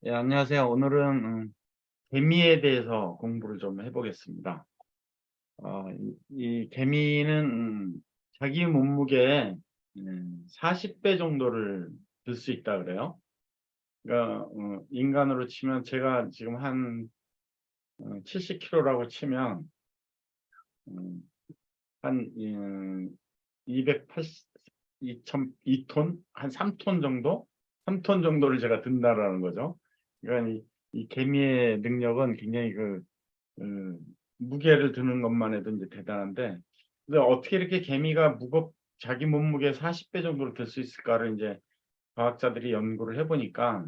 예, 안녕하세요. 오늘은 개미에 대해서 공부를 좀 해보겠습니다. 이 개미는 자기 몸무게의 40배 정도를 들 수 있다 그래요. 그러니까 인간으로 치면 제가 지금 한 70kg라고 치면 음, 한 280, 2톤, 한 3톤 정도? 3톤 정도를 제가 든다라는 거죠. 그러니까 이 개미의 능력은 굉장히 그 무게를 드는 것만 해도 이제 대단한데, 근데 어떻게 이렇게 개미가 자기 몸무게 40배 정도를 들 수 있을까를 이제 과학자들이 연구를 해보니까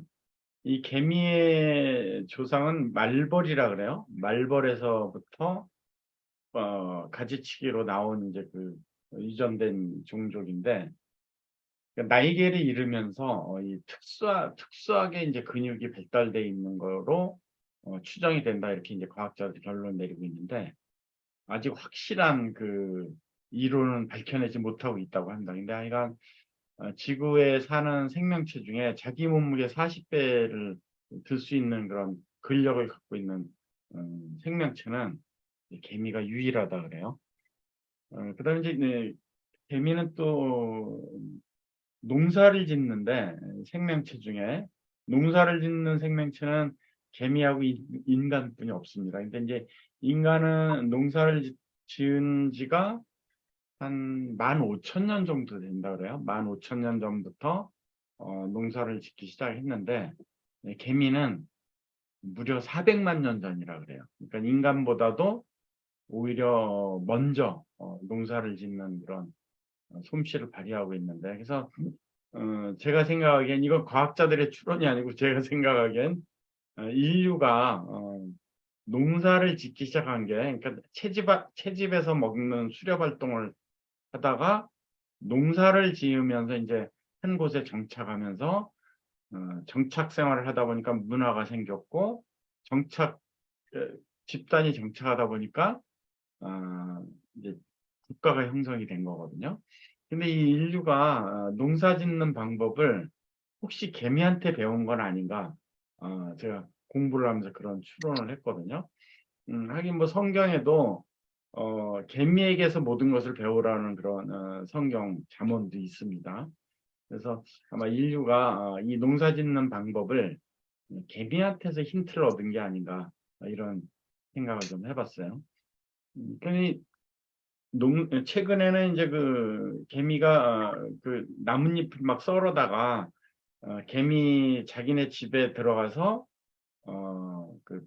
이 개미의 조상은 말벌이라 그래요. 말벌에서부터 가지치기로 나온 이제 유전된 종족인데, 그러니까 나이개를 잃으면서 이 특수하게 이제 근육이 발달돼 있는 거로 추정이 된다 이렇게 이제 과학자들이 결론 내리고 있는데 아직 확실한 이론은 밝혀내지 못하고 있다고 합니다. 근데 하여간 지구에 사는 생명체 중에 자기 몸무게 40배를 들 수 있는 그런 근력을 갖고 있는 생명체는 이 개미가 유일하다 그래요. 그다음에 이제 개미는 또 농사를 짓는데 생명체 중에 농사를 짓는 생명체는 개미하고 인간뿐이 없습니다. 근데 이제 인간은 농사를 지은 지가 한 15,000년 정도 된다 그래요. 15,000년 전부터 농사를 짓기 시작했는데 개미는 무려 400만 년 전이라 그래요. 그러니까 인간보다도 오히려 먼저 농사를 짓는 그런 솜씨를 발휘하고 있는데 그래서 제가 생각하기엔 이건 과학자들의 추론이 아니고 제가 생각하기엔 인류가 농사를 짓기 시작한 게 그러니까 채집에서 먹는 수렵 활동을 하다가 농사를 지으면서 이제 한 곳에 정착하면서 정착 생활을 하다 보니까 문화가 생겼고 정착 에, 집단이 정착하다 보니까 이제 국가가 형성이 된 거거든요. 근데 이 인류가 농사 짓는 방법을 혹시 개미한테 배운 건 아닌가? 제가 공부를 하면서 그런 추론을 했거든요. 하긴 뭐 성경에도 개미에게서 모든 것을 배우라는 그런 성경 잠언도 있습니다. 그래서 아마 인류가 이 농사 짓는 방법을 개미한테서 힌트를 얻은 게 아닌가 이런 생각을 좀 해봤어요. 그러니 최근에는 이제 개미가 나뭇잎을 막 썰어다가 개미 자기네 집에 들어가서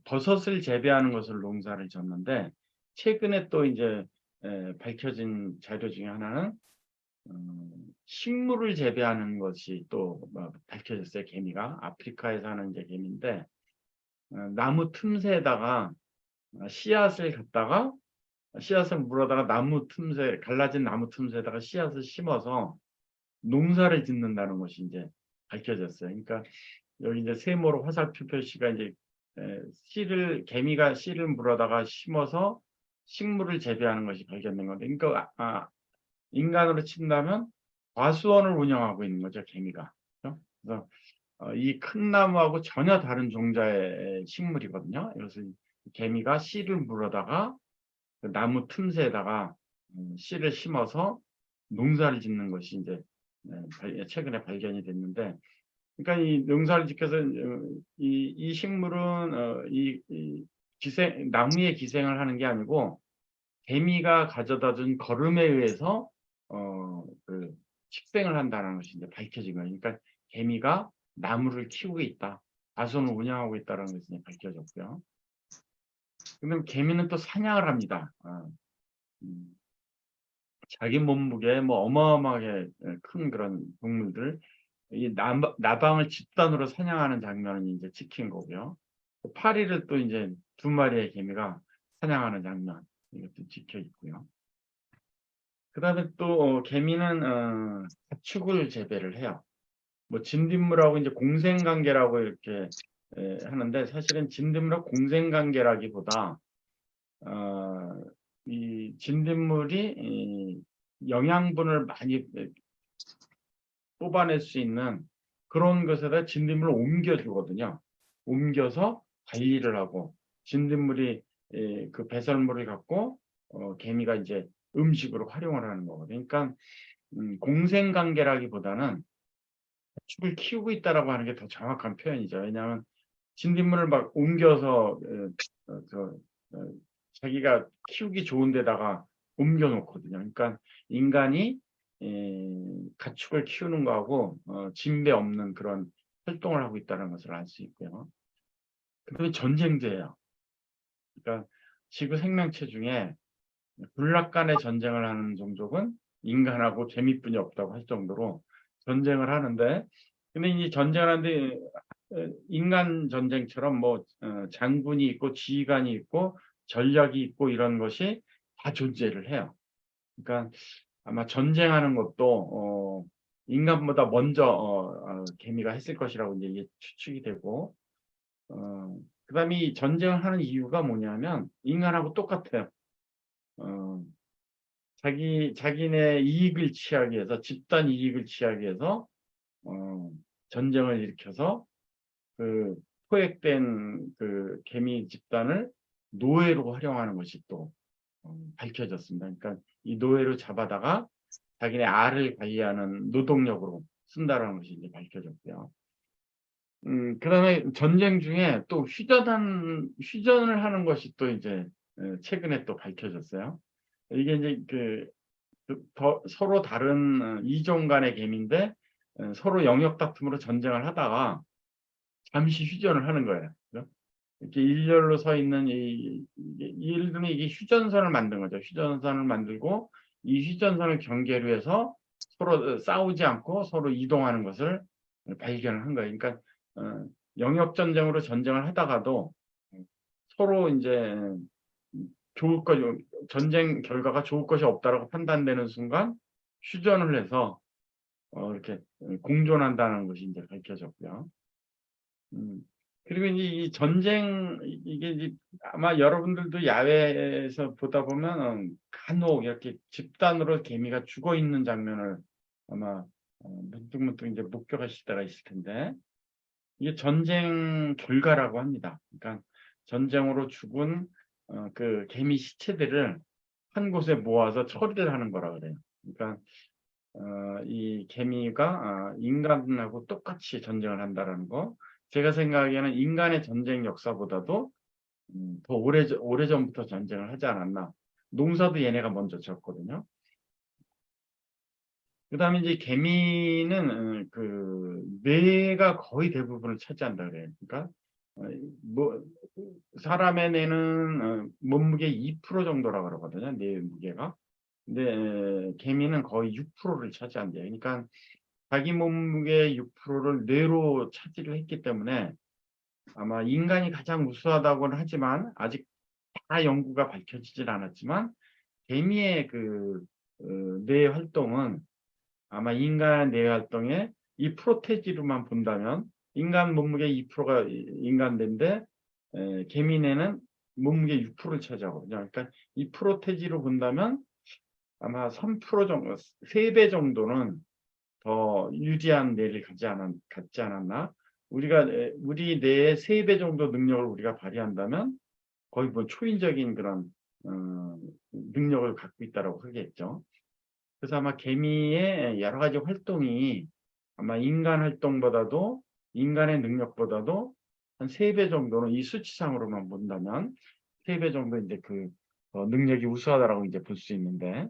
버섯을 재배하는 것을 농사를 졌는데 최근에 또 이제 밝혀진 자료 중에 하나는 식물을 재배하는 것이 또뭐 밝혀졌어요. 개미가 아프리카에 사는 이제 개미인데 나무 틈새에다가 씨앗을 갖다가 씨앗을 물어다가 갈라진 나무 틈새에다가 씨앗을 심어서 농사를 짓는다는 것이 이제 밝혀졌어요. 그러니까 여기 이제 세모로 화살표 표시가 이제 개미가 씨를 물어다가 심어서 식물을 재배하는 것이 발견된 건데, 그러니까 인간으로 친다면 과수원을 운영하고 있는 거죠, 개미가. 그렇죠? 그래서 이 큰 나무하고 전혀 다른 종자의 식물이거든요. 그래서 개미가 씨를 물어다가 그 나무 틈새에다가 씨를 심어서 농사를 짓는 것이 이제 최근에 발견이 됐는데, 그러니까 이 농사를 지켜서 이 식물은 나무에 기생을 하는 게 아니고 개미가 가져다 준 거름에 의해서 식생을 한다는 것이 이제 밝혀진 거예요. 그러니까 개미가 나무를 키우고 있다, 과수원을 운영하고 있다는 것이 이제 밝혀졌고요. 그다음 개미는 또 사냥을 합니다. 음, 자기 몸무게 뭐 어마어마하게 큰 그런 동물들 이 나방을 집단으로 사냥하는 장면은 이제 찍힌 거고요. 파리를 또 이제 두 마리의 개미가 사냥하는 장면 이것도 찍혀 있고요. 그다음에 또 개미는 가축을 재배를 해요. 뭐 진딧물하고 이제 공생관계라고 이렇게 하는데 사실은 진딧물하고 공생관계라기보다 어, 이 진딧물이 영양분을 많이 뽑아낼 수 있는 그런 것에다 진딧물을 옮겨주거든요. 옮겨서 관리를 하고 진딧물이 그 배설물을 갖고 개미가 이제 음식으로 활용을 하는 거거든요. 그러니까 공생관계라기보다는 가축을 키우고 있다라고 하는 게 더 정확한 표현이죠. 왜냐하면 진딧물을 막 옮겨서 자기가 키우기 좋은 데다가 옮겨 놓거든요. 그러니까 인간이 가축을 키우는 거하고 진배 없는 그런 활동을 하고 있다는 것을 알 수 있고요. 그다음에 전쟁제예요. 그러니까 지구 생명체 중에 군락간의 전쟁을 하는 종족은 인간하고 재미뿐이 없다고 할 정도로 전쟁을 하는데, 근데 이 전쟁을 하는데 인간 전쟁처럼 뭐 장군이 있고 지휘관이 있고 전략이 있고 이런 것이 다 존재를 해요. 그러니까 아마 전쟁하는 것도 인간보다 먼저 개미가 했을 것이라고 이제 이게 추측이 되고, 그다음에 이 전쟁을 하는 이유가 뭐냐면 인간하고 똑같아요. 어, 자기네 이익을 취하기 위해서, 집단 이익을 취하기 위해서 전쟁을 일으켜서 그 포획된 그 개미 집단을 노예로 활용하는 것이 또 밝혀졌습니다. 그러니까 이 노예로 잡아다가 자기네 알을 관리하는 노동력으로 쓴다라는 것이 이제 밝혀졌고요. 그다음에 전쟁 중에 또 휴전을 하는 것이 또 이제 최근에 또 밝혀졌어요. 이게 이제 서로 다른 이종 간의 개미인데 서로 영역 다툼으로 전쟁을 하다가 잠시 휴전을 하는 거예요. 그죠? 이렇게 일렬로 서 있는 예를 들면 이게 휴전선을 만든 거죠. 휴전선을 만들고 이 휴전선을 경계로 해서 서로 싸우지 않고 서로 이동하는 것을 발견을 한 거예요. 그러니까 영역 전쟁으로 전쟁을 하다가도 서로 이제 좋을 것 전쟁 결과가 좋을 것이 없다라고 판단되는 순간 휴전을 해서 이렇게 공존한다는 것이 이제 밝혀졌고요. 음. 그리고 이제 이 전쟁 이게 이제 아마 여러분들도 야외에서 보다 보면 간혹 이렇게 집단으로 개미가 죽어 있는 장면을 아마 문득문득 이제 목격하실 때가 있을 텐데, 이게 전쟁 결과라고 합니다. 그러니까 전쟁으로 죽은 그 개미 시체들을 한 곳에 모아서 처리를 하는 거라 그래요. 그러니까 이 개미가 인간하고 똑같이 전쟁을 한다라는 거. 제가 생각하기에는 인간의 전쟁 역사보다도 더 오래전부터 전쟁을 하지 않았나. 농사도 얘네가 먼저 졌거든요. 그다음에 이제 개미는 그 뇌가 거의 대부분을 차지한다 그래요. 그러니까 뭐 사람의 뇌는 몸무게 2% 정도라 그러거든요. 뇌 무게가. 근데 개미는 거의 6%를 차지한대요. 그러니까 자기 몸무게의 6%를 뇌로 차지를 했기 때문에 아마 인간이 가장 우수하다고는 하지만 아직 다 연구가 밝혀지질 않았지만 개미의 뇌 활동은 아마 인간 뇌 활동의 이 프로테지로만 본다면 인간 몸무게 2%가 인간 뇌인데 개미 뇌는 몸무게 6%를 차지하거든요. 그러니까 이 프로테지로 본다면 아마 3% 정도, 3배 정도는 더 유지한 뇌를 갖지 않았나? 우리 뇌의 3배 정도 능력을 우리가 발휘한다면 거의 뭐 초인적인 그런 능력을 갖고 있다라고 하겠죠. 그래서 아마 개미의 여러 가지 활동이 아마 인간의 능력보다도 한 3배 정도는 이 수치상으로만 본다면 3배 정도 이제 능력이 우수하다라고 이제 볼 수 있는데,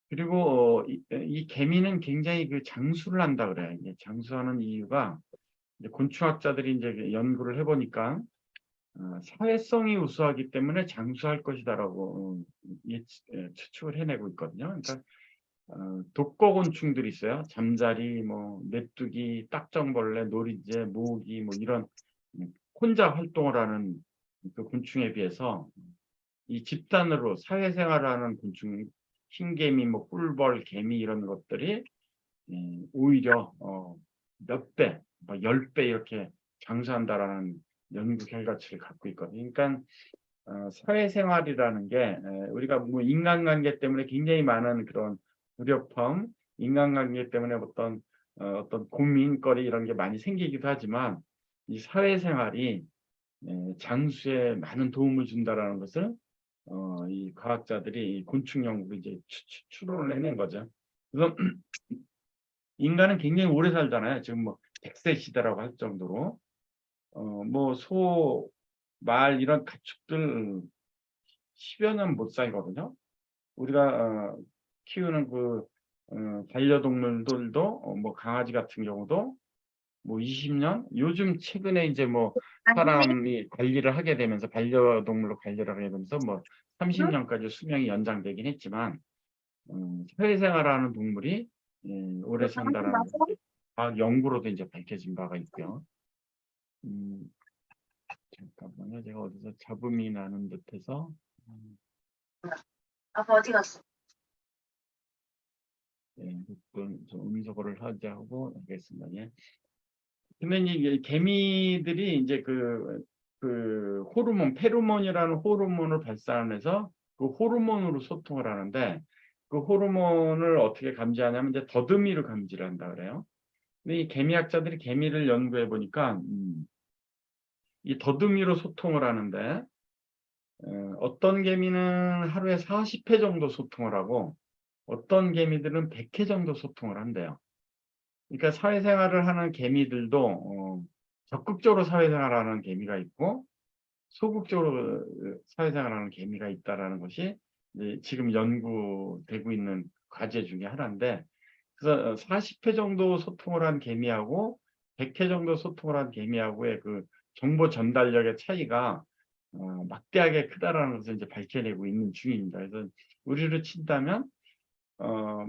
그리고 이 개미는 굉장히 장수를 한다 그래요. 이제 장수하는 이유가 이제 곤충학자들이 이제 연구를 해보니까 사회성이 우수하기 때문에 장수할 것이다라고 추측을 해내고 있거든요. 그러니까 독거곤충들이 있어요. 잠자리, 뭐 메뚜기, 딱정벌레, 노리재, 모기 뭐 이런 혼자 활동을 하는 그 곤충에 비해서 이 집단으로 사회생활을 하는 곤충, 흰개미, 뭐 꿀벌, 개미 이런 것들이 오히려 몇 배, 뭐 10배 이렇게 장수한다라는 연구 결과치를 갖고 있거든요. 그러니까 사회생활이라는 게 우리가 뭐 인간관계 때문에 굉장히 많은 그런 불협화, 인간관계 때문에 어떤 고민거리 이런 게 많이 생기기도 하지만 이 사회생활이 장수에 많은 도움을 준다라는 것을 이 과학자들이 이 곤충 연구로 이제 추론을 해낸 거죠. 그래서 인간은 굉장히 오래 살잖아요. 지금 뭐 100세 시대라고 할 정도로 뭐 소, 말 이런 가축들 10여 년 못 살거든요. 우리가 키우는 그 반려동물들도 뭐 강아지 같은 경우도 뭐 20년? 요즘 최근에 이제 뭐 사람이 관리를 하게 되면서 반려동물로 관리를 하게 되면서 뭐 30년까지 수명이 연장되긴 했지만 사회생활하는 동물이 오래 산다라는 것이 과학 연구로도 이제 밝혀진 바가 있고요. 잠깐만요. 제가 어디서 잡음이 나는 듯해서 아빠 어디 갔어? 좀 음소거를 하자고 하겠습니다. 예. 근데 이제 개미들이 이제 그 호르몬, 페로몬이라는 호르몬을 발산해서 그 호르몬으로 소통을 하는데 그 호르몬을 어떻게 감지하냐면 이제 더듬이로 감지를 한다 그래요. 근데 이 개미학자들이 개미를 연구해 보니까 이 더듬이로 소통을 하는데 어떤 개미는 하루에 40회 정도 소통을 하고 어떤 개미들은 100회 정도 소통을 한대요. 그러니까 사회생활을 하는 개미들도 적극적으로 사회생활하는 개미가 있고 소극적으로 사회생활하는 개미가 있다라는 것이 이제 지금 연구되고 있는 과제 중에 하나인데 그래서 40회 정도 소통을 한 개미하고 100회 정도 소통을 한 개미하고의 그 정보 전달력의 차이가 막대하게 크다라는 것을 이제 밝혀내고 있는 중입니다. 그래서 우리로 친다면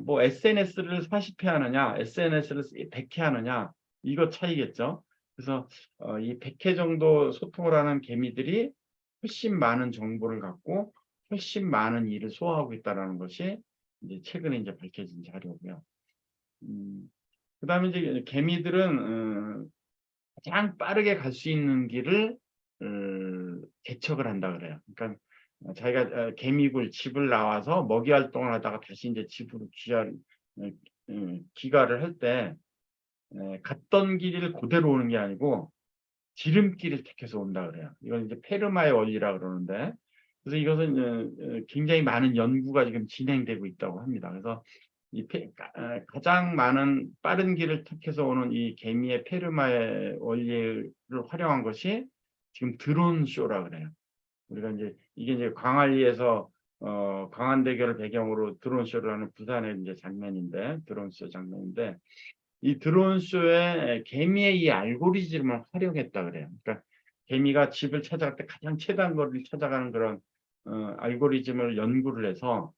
뭐 SNS를 40회 하느냐, SNS를 100회 하느냐, 이거 차이겠죠. 그래서 이 100회 정도 소통을 하는 개미들이 훨씬 많은 정보를 갖고 훨씬 많은 일을 소화하고 있다는 것이 이제 최근에 이제 밝혀진 자료고요. 그다음에 이제 개미들은 가장 빠르게 갈 수 있는 길을 개척을 한다 그래요. 그러니까 자기가 개미굴 집을 나와서 먹이 활동을 하다가 다시 이제 집으로 귀가를 할 때 갔던 길을 그대로 오는 게 아니고 지름길을 택해서 온다 그래요. 이건 이제 페르마의 원리라 그러는데 그래서 이것은 굉장히 많은 연구가 지금 진행되고 있다고 합니다. 그래서 가장 많은 빠른 길을 택해서 오는 이 개미의 페르마의 원리를 활용한 것이 지금 드론 쇼라 그래요. 우리가 이제 이게 이제 광안리에서 광안대교를 배경으로 드론 쇼를 하는 부산의 이제 장면인데 드론 쇼 장면인데 이 드론 쇼에 개미의 이 알고리즘을 활용했다 그래요. 그러니까 개미가 집을 찾아갈 때 가장 최단 거리를 찾아가는 그런 알고리즘을 연구를 해서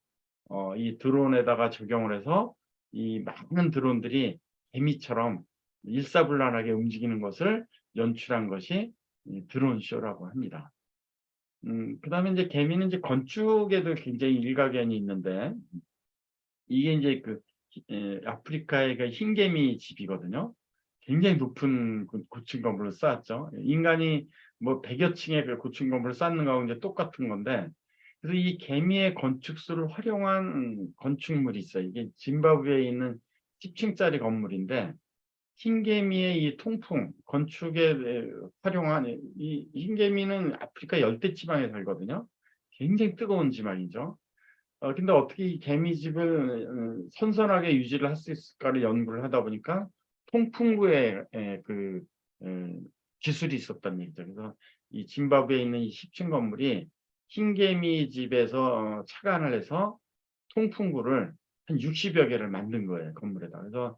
이 드론에다가 적용을 해서 이 많은 드론들이 개미처럼 일사불란하게 움직이는 것을 연출한 것이 이 드론 쇼라고 합니다. 그다음에 이제 개미는 이제 건축에도 굉장히 일가견이 있는데 이게 이제 아프리카의 그 흰개미 집이거든요. 굉장히 높은 고층 건물을 쌓았죠. 인간이 뭐 100여 층의 그 고층 건물을 쌓는 거하고 이제 똑같은 건데 그래서 이 개미의 건축술을 활용한 건축물이 있어요. 이게 짐바브웨에 있는 10층짜리 건물인데 흰개미의 이 통풍 건축에 활용한 이 흰개미는 아프리카 열대 지방에 살거든요. 굉장히 뜨거운 지방이죠. 근데 어떻게 이 개미집을 선선하게 유지를 할 수 있을까를 연구를 하다 보니까 통풍구에 기술이 있었다는 얘기죠. 그래서 이 짐바브웨에 있는 이 10층 건물이 흰개미 집에서 착안을 해서 통풍구를 한 60여 개를 만든 거예요, 건물에다. 그래서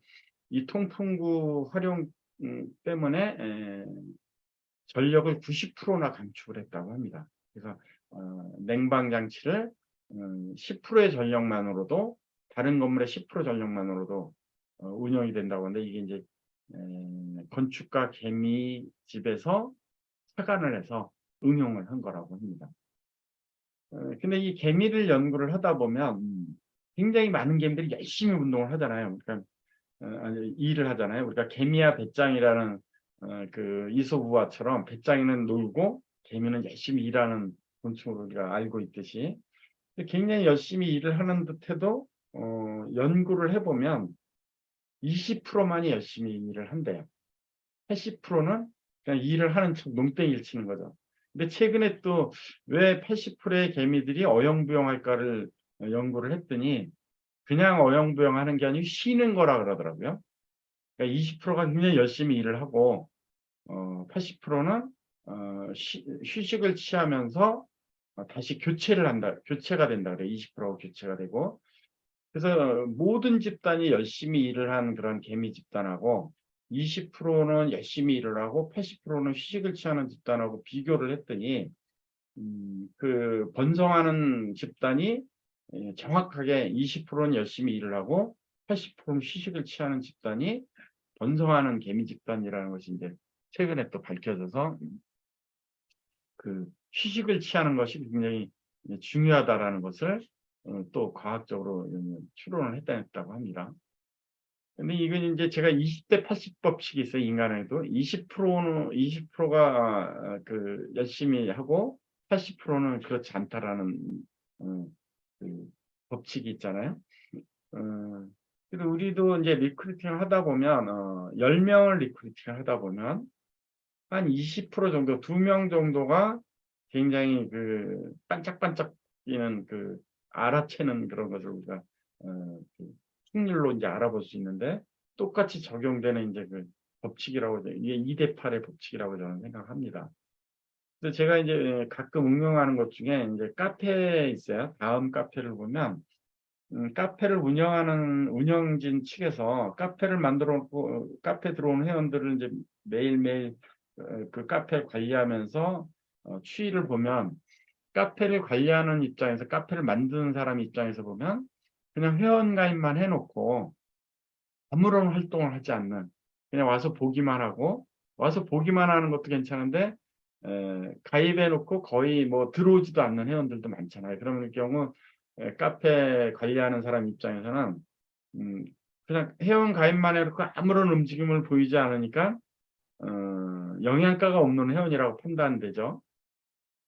이 통풍구 활용 때문에 전력을 90%나 감축을 했다고 합니다. 그래서 냉방 장치를 10%의 전력만으로도 다른 건물의 10% 전력만으로도 운영이 된다고 하는데 이게 이제 건축가 개미 집에서 착안을 해서 응용을 한 거라고 합니다. 근데 이 개미를 연구를 하다 보면 굉장히 많은 개미들이 열심히 운동을 하잖아요. 그러니까 아니, 일을 하잖아요. 우리가 개미와 배짱이라는 그 이솝우화처럼 배짱이는 놀고 개미는 열심히 일하는 곤충으로 우리가 알고 있듯이 굉장히 열심히 일을 하는 듯해도 연구를 해보면 20%만이 열심히 일을 한대요. 80%는 그냥 일을 하는 척 농땡이를 치는 거죠. 근데 최근에 또 왜 80%의 개미들이 어영부영할까를 연구를 했더니 그냥 어영부영하는 게 아니고 쉬는 거라 그러더라고요. 그러니까 20%가 굉장히 열심히 일을 하고 80%는 휴식을 취하면서 다시 교체를 한다. 교체가 된다 그래요. 20%가 교체가 되고. 그래서 모든 집단이 열심히 일을 한 그런 개미 집단하고 20%는 열심히 일을 하고 80%는 휴식을 취하는 집단하고 비교를 했더니 그 번성하는 집단이 정확하게 20%는 열심히 일을 하고 80%는 휴식을 취하는 집단이 번성하는 개미 집단이라는 것이 이제 최근에 또 밝혀져서 그 휴식을 취하는 것이 굉장히 중요하다라는 것을 또 과학적으로 추론을 했다고 합니다. 근데 이건 이제 제가 20대 80 법칙이 있어요. 인간에도 20%가 그 열심히 하고 80%는 그렇지 않다라는 그 법칙이 있잖아요. 어, 그래서 우리도 이제 리크루팅을 하다 보면 10명을 리크루팅을 하다 보면 한 20% 정도, 2명 정도가 굉장히 그 반짝반짝 뛰는 그 알아채는 그런 것을 우리가 그 확률로 이제 알아볼 수 있는데 똑같이 적용되는 이제 그 법칙이라고 이게 2대 8의 법칙이라고 저는 생각합니다. 그래서 제가 이제 가끔 응용하는 것 중에 이제 카페에 있어요. 다음 카페를 보면 카페를 운영하는 운영진 측에서 카페를 만들어 놓고 카페 들어오는 회원들을 이제 매일매일 그 카페를 관리하면서 추이를 보면 카페를 관리하는 입장에서 카페를 만드는 사람 입장에서 보면 그냥 회원 가입만 해놓고 아무런 활동을 하지 않는 그냥 와서 보기만 하고 와서 보기만 하는 것도 괜찮은데 가입해놓고 거의 뭐 들어오지도 않는 회원들도 많잖아요. 그런 경우 카페 관리하는 사람 입장에서는 음, 그냥 회원 가입만 해놓고 아무런 움직임을 보이지 않으니까 영양가가 없는 회원이라고 판단되죠.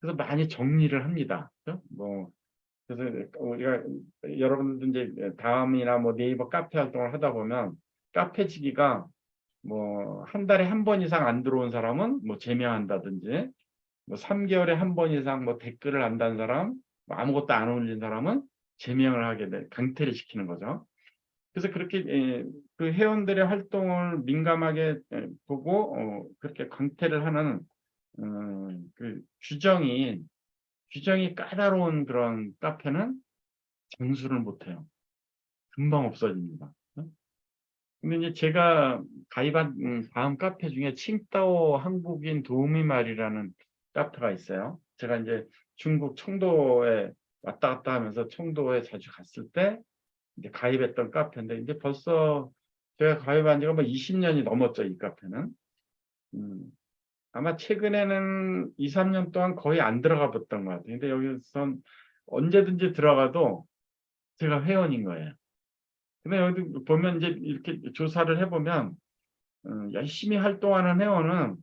그래서 많이 정리를 합니다. 그죠? 뭐 그래서 우리가 여러분들 이제 다음이나 뭐 네이버 카페 활동을 하다 보면 카페지기가 뭐 한 달에 한 번 이상 안 들어온 사람은 뭐 제명한다든지 뭐 3개월에 한 번 이상 뭐 댓글을 안 단 사람 뭐 아무것도 안 올린 사람은 제명을 하게 돼 강퇴를 시키는 거죠. 그래서 그렇게 그 회원들의 활동을 민감하게 보고 그렇게 강퇴를 하는 그 규정이 까다로운 그런 카페는 장수를 못해요. 금방 없어집니다. 근데 이제 제가 가입한 다음 카페 중에 칭따오 한국인 도우미말이라는 카페가 있어요. 제가 이제 중국 청도에 왔다 갔다 하면서 청도에 자주 갔을 때 이제 가입했던 카페인데 이제 벌써 제가 가입한 지가 뭐 20년이 넘었죠, 이 카페는. 음, 아마 최근에는 2, 3년 동안 거의 안 들어가 봤던 것 같아요. 근데 여기선 언제든지 들어가도 제가 회원인 거예요. 근데 여기 보면 이제 이렇게 조사를 해보면 열심히 활동하는 회원은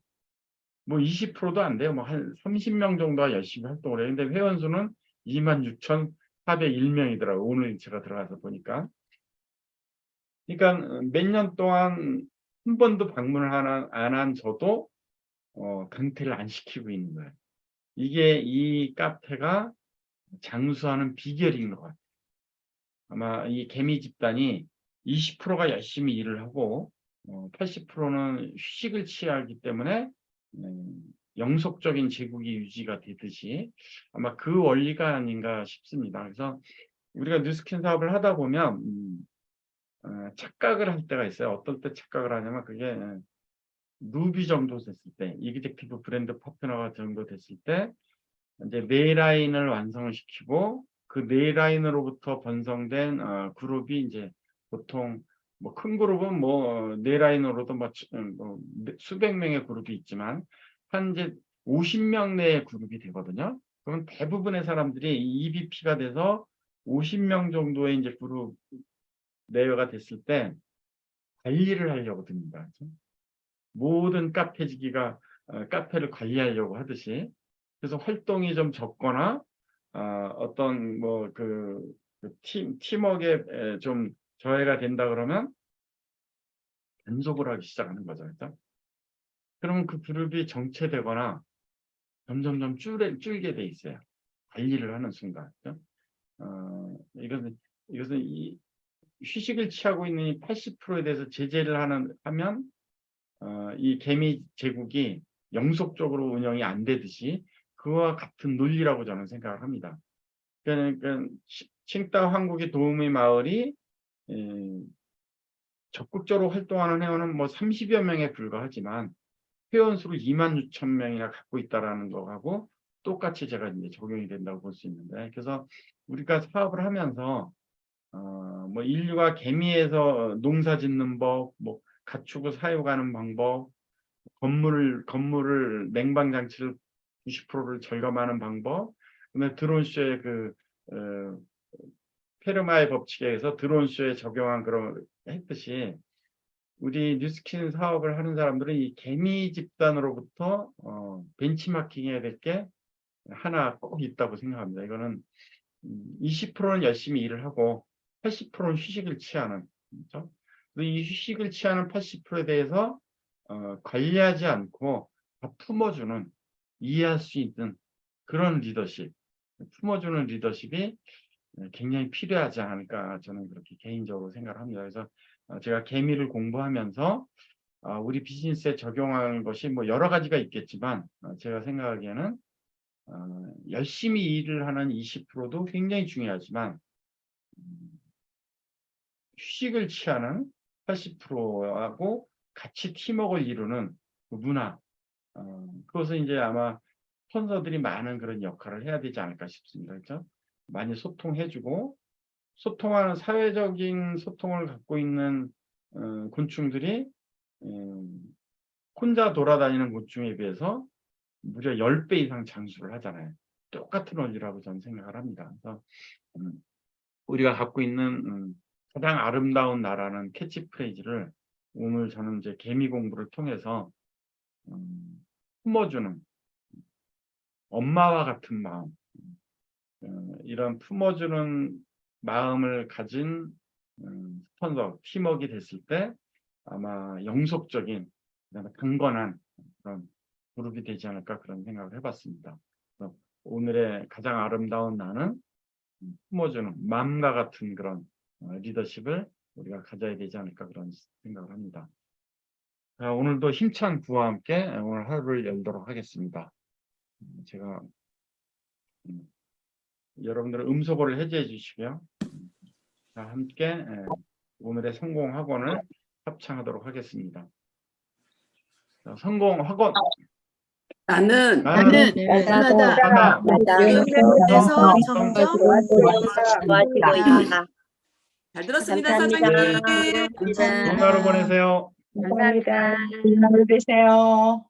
뭐 20%도 안 돼요. 뭐 한 30명 정도가 열심히 활동을 해요. 근데 회원 수는 26,401명이더라고요. 오늘 제가 들어가서 보니까. 그러니까 몇 년 동안 한 번도 방문을 안 한 저도 강퇴를 안 시키고 있는 거예요. 이게 이 카페가 장수하는 비결인 것 같아요. 아마 이 개미 집단이 20%가 열심히 일을 하고 80%는 휴식을 취하기 때문에 영속적인 제국이 유지가 되듯이 아마 그 원리가 아닌가 싶습니다. 그래서 우리가 뉴스킨 사업을 하다 보면 착각을 할 때가 있어요. 어떨 때 착각을 하냐면 그게 루비 정도 됐을 때, 이그젝티브 브랜드 파트너가 정도 됐을 때 이제 네 라인을 완성을 시키고 그 네 라인으로부터 번성된 그룹이 이제 보통 뭐 큰 그룹은 뭐 네 라인으로도 뭐 수백 명의 그룹이 있지만 한 이제 50명 내의 그룹이 되거든요. 그러면 대부분의 사람들이 EBP가 돼서 50명 정도의 이제 그룹 내외가 됐을 때 관리를 하려고 듭니다. 모든 카페지기가 카페를 관리하려고 하듯이 그래서 활동이 좀 적거나 어떤 뭐 팀워크에 좀 저해가 된다 그러면 단속을 하기 시작하는 거죠. 그죠? 그러면 그 그룹이 정체되거나 점점점 줄게 돼 있어요. 관리를 하는 순간. 그죠? 이것은 이 휴식을 취하고 있는 이 80%에 대해서 제재를 하면 이 개미 제국이 영속적으로 운영이 안 되듯이 그와 같은 논리라고 저는 생각을 합니다. 그러니까 칭따오 한국의 도우미 마을이 적극적으로 활동하는 회원은 뭐 30여 명에 불과하지만 회원 수를 26,000명이나 갖고 있다라는 거하고 똑같이 제가 이제 적용이 된다고 볼 수 있는데, 그래서 우리가 사업을 하면서 뭐 인류가 개미에서 농사 짓는 법, 뭐 가축을 사육하는 방법, 건물을 냉방 장치를 90%를 절감하는 방법, 그다음에 드론쇼의 페르마의 법칙에 의해서 드론쇼에 적용한 그런 했듯이 우리 뉴스킨 사업을 하는 사람들은 이 개미 집단으로부터 벤치마킹 해야 될 게 하나 꼭 있다고 생각합니다. 이거는 20%는 열심히 일을 하고 80%는 휴식을 취하는, 그렇죠? 이 휴식을 취하는 80%에 대해서 관리하지 않고 다 품어주는, 이해할 수 있는 그런 리더십, 품어주는 리더십이 굉장히 필요하지 않을까, 저는 그렇게 개인적으로 생각을 합니다. 그래서 제가 개미를 공부하면서 우리 비즈니스에 적용하는 것이 뭐 여러 가지가 있겠지만 제가 생각하기에는 열심히 일을 하는 20%도 굉장히 중요하지만 휴식을 취하는 80%하고 같이 팀워크를 이루는 그 문화, 그것은 이제 아마 스폰서들이 많은 그런 역할을 해야 되지 않을까 싶습니다. 그렇죠? 많이 소통해주고, 소통하는 사회적인 소통을 갖고 있는 곤충들이 혼자 돌아다니는 곤충에 비해서 무려 10배 이상 장수를 하잖아요. 똑같은 원리라고 저는 생각을 합니다. 그래서 우리가 갖고 있는 가장 아름다운 나라는 캐치프레이즈를 오늘 저는 이제 개미 공부를 통해서 품어주는 엄마와 같은 마음, 이런 품어주는 마음을 가진 스폰서, 팀워크가 됐을 때 아마 영속적인, 그다음에 강건한 그런 그룹이 되지 않을까, 그런 생각을 해봤습니다. 오늘의 가장 아름다운 나는 품어주는 맘과 같은 그런 리더십을 우리가 가져야 되지 않을까, 그런 생각을 합니다. 오늘도 힘찬 구와 함께 오늘 하루를 열도록 하겠습니다. 제가 여러분들은 음소거를 해제해 주시고요. 자, 함께 오늘의 성공 학원을 합창하도록 하겠습니다. 자, 성공 학원. 나는 하나 교육에서 점점 좋아지고 있다. 잘 들었습니다, 감사합니다. 사장님. 좋은 하루 보내세요. 감사합니다. 좋은 하루 되세요.